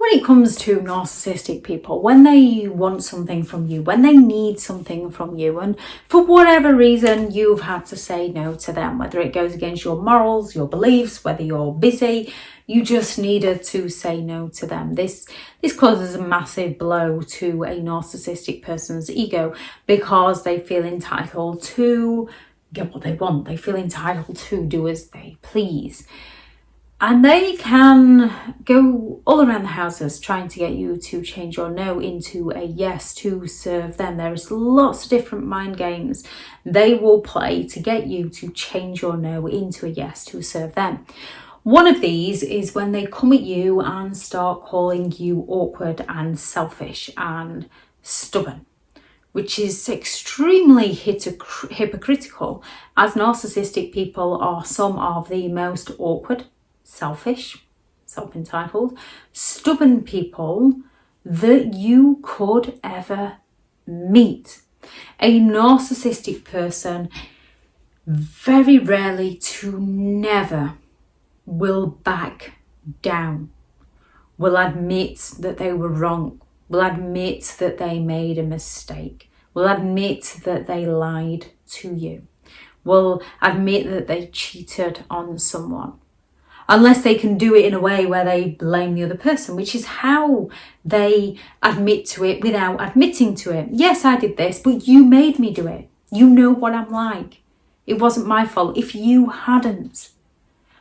when it comes to narcissistic people, when they want something from you, when they need something from you, and for whatever reason you've had to say no to them, whether it goes against your morals, your beliefs, whether you're busy, you just needed to say no to them. This causes a massive blow to a narcissistic person's ego, because they feel entitled to get what they want. They feel entitled to do as they please. And they can go all around the houses trying to get you to change your no into a yes to serve them. There is lots of different mind games they will play to get you to change your no into a yes to serve them. One of these is when they come at you and start calling you awkward and selfish and stubborn, which is extremely hypocritical, as narcissistic people are some of the most awkward, selfish, self-entitled, stubborn people that you could ever meet. A narcissistic person very rarely to never will back down, will admit that they were wrong, will admit that they made a mistake, will admit that they lied to you, will admit that they cheated on someone. Unless they can do it in a way where they blame the other person, which is how they admit to it without admitting to it. Yes, I did this, but you made me do it. You know what I'm like. It wasn't my fault. If you hadn't.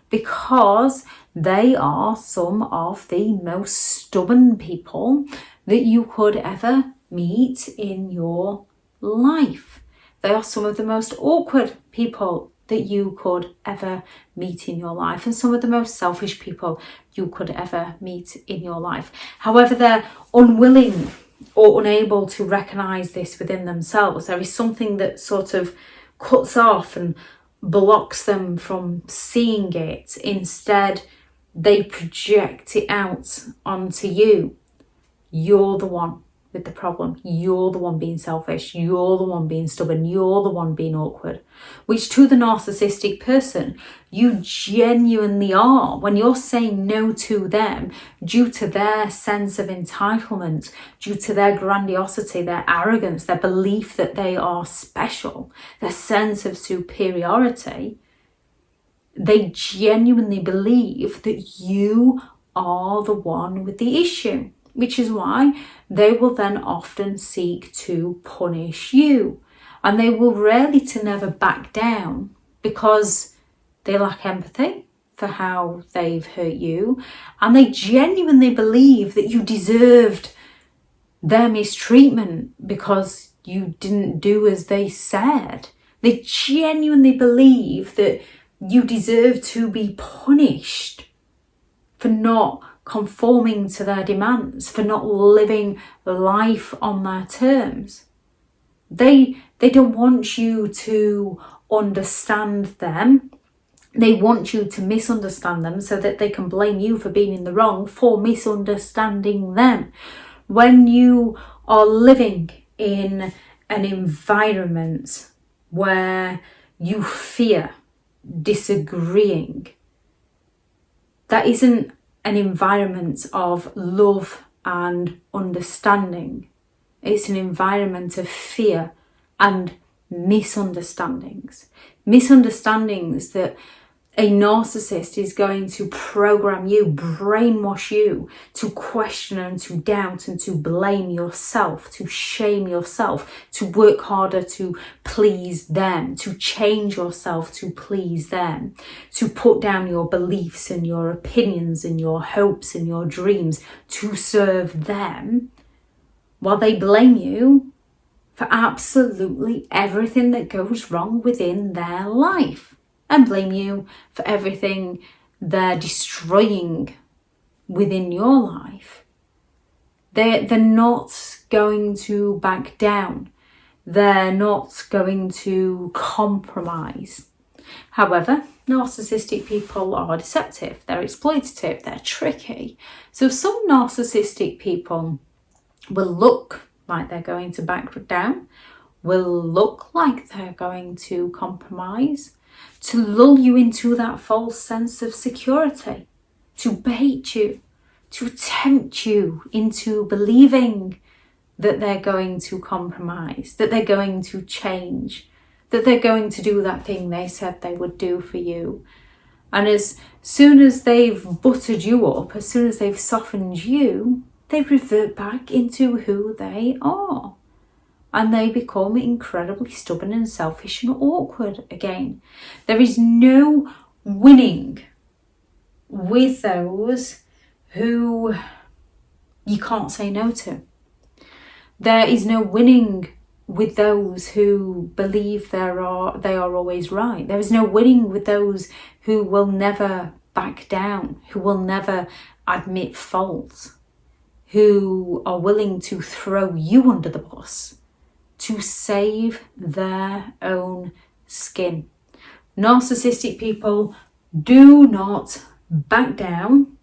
Because they are some of the most stubborn people that you could ever meet in your life. They are some of the most awkward people that you could ever meet in your life, and some of the most selfish people you could ever meet in your life. However, they're unwilling or unable to recognize this within themselves. There is something that sort of cuts off and blocks them from seeing it. Instead, they project it out onto you. You're the one with the problem. You're the one being selfish. You're the one being stubborn. You're the one being awkward, which to the narcissistic person, you genuinely are. When you're saying no to them due to their sense of entitlement, due to their grandiosity, their arrogance, their belief that they are special, their sense of superiority, they genuinely believe that you are the one with the issue. Which is why they will then often seek to punish you. And they will rarely to never back down, because they lack empathy for how they've hurt you. And they genuinely believe that you deserved their mistreatment because you didn't do as they said. They genuinely believe that you deserve to be punished for not conforming to their demands, for not living life on their terms. They don't want you to understand them. They want you to misunderstand them so that they can blame you for being in the wrong for misunderstanding them. When you are living in an environment where you fear disagreeing, that isn't an environment of love and understanding. It's an environment of fear and misunderstandings. Misunderstandings that a narcissist is going to program you, brainwash you to question and to doubt and to blame yourself, to shame yourself, to work harder to please them, to change yourself to please them, to put down your beliefs and your opinions and your hopes and your dreams to serve them, while they blame you for absolutely everything that goes wrong within their life. And blame you for everything they're destroying within your life. They're not going to back down. They're not going to compromise. However, narcissistic people are deceptive. They're exploitative. They're tricky. So some narcissistic people will look like they're going to back down, will look like they're going to compromise, to lull you into that false sense of security, to bait you, to tempt you into believing that they're going to compromise, that they're going to change, that they're going to do that thing they said they would do for you. And as soon as they've buttered you up, as soon as they've softened you, they revert back into who they are. And they become incredibly stubborn and selfish and awkward again. There is no winning with those who you can't say no to. There is no winning with those who believe they are always right. There is no winning with those who will never back down, who will never admit fault, who are willing to throw you under the bus to save their own skin. Narcissistic people do not back down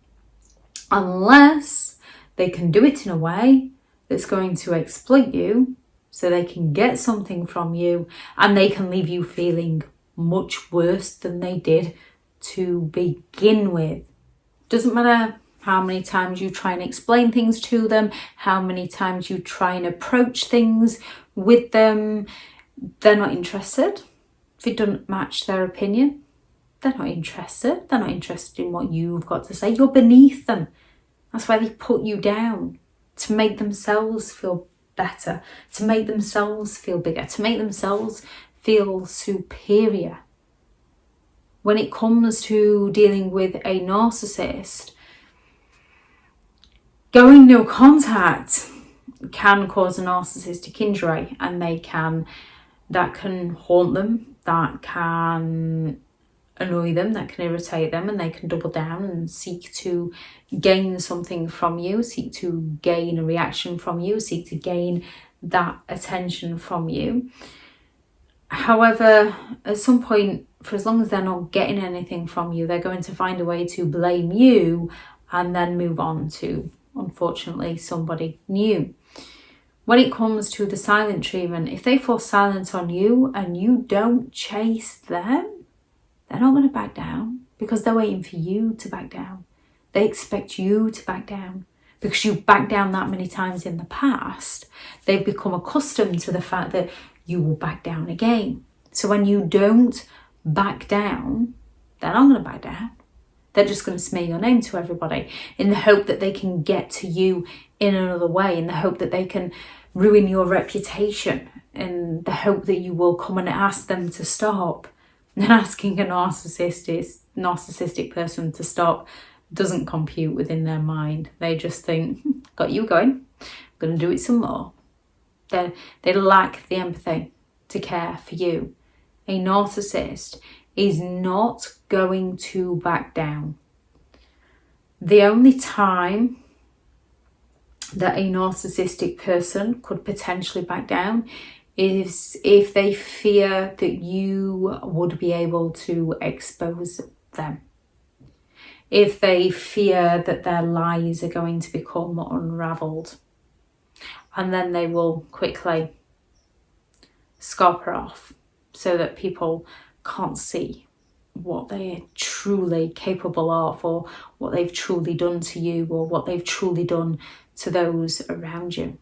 unless they can do it in a way that's going to exploit you so they can get something from you and they can leave you feeling much worse than they did to begin with. Doesn't matter how many times you try and explain things to them, how many times you try and approach things with them, they're not interested. If it doesn't match their opinion, they're not interested. They're not interested in what you've got to say. You're beneath them. That's why they put you down, to make themselves feel better, to make themselves feel bigger, to make themselves feel superior. When it comes to dealing with a narcissist, going no contact can cause a narcissistic injury, and that can haunt them, that can annoy them, that can irritate them, and they can double down and seek to gain something from you, seek to gain a reaction from you, seek to gain that attention from you. However, at some point, for as long as they're not getting anything from you, they're going to find a way to blame you and then move on to, unfortunately, somebody new. When it comes to the silent treatment, if they fall silent on you and you don't chase them, they're not going to back down because they're waiting for you to back down. They expect you to back down because you've backed down that many times in the past. They've become accustomed to the fact that you will back down again. So when you don't back down, they're not going to back down. They're just going to smear your name to everybody in the hope that they can get to you in another way, in the hope that they can ruin your reputation, in the hope that you will come and ask them to stop. And asking a narcissistic person to stop doesn't compute within their mind. They just think, got you going, I'm going to do it some more. They lack the empathy to care for you. A narcissist is not going to back down. The only time that a narcissistic person could potentially back down is if they fear that you would be able to expose them. If they fear that their lies are going to become unravelled. And then they will quickly scupper off so that people can't see what they're truly capable of, or what they've truly done to you, or what they've truly done to those around you.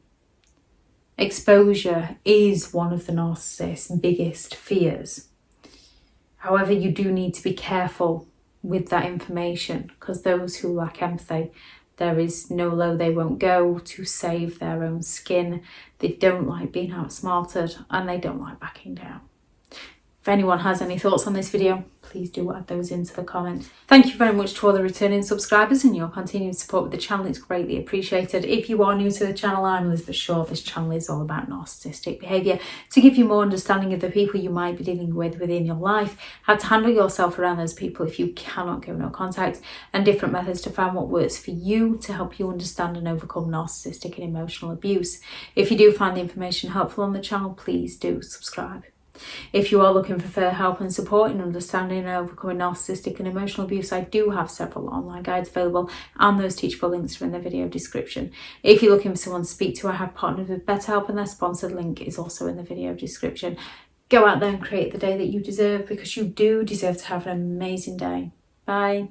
Exposure is one of the narcissist's biggest fears. However, you do need to be careful with that information, because those who lack empathy, there is no low they won't go to save their own skin. They don't like being outsmarted, and they don't like backing down. If anyone has any thoughts on this video, please do add those into the comments. Thank you very much to all the returning subscribers and your continued support with the channel. It's greatly appreciated. If you are new to the channel, I'm Elizabeth Shaw. This channel is all about narcissistic behaviour to give you more understanding of the people you might be dealing with within your life, how to handle yourself around those people if you cannot go no contact, and different methods to find what works for you to help you understand and overcome narcissistic and emotional abuse. If you do find the information helpful on the channel, please do subscribe. If you are looking for further help and support in understanding and overcoming narcissistic and emotional abuse, I do have several online guides available, and those teachable links are in the video description. If you're looking for someone to speak to, I have partnered with BetterHelp, and their sponsored link is also in the video description. Go out there and create the day that you deserve, because you do deserve to have an amazing day. Bye.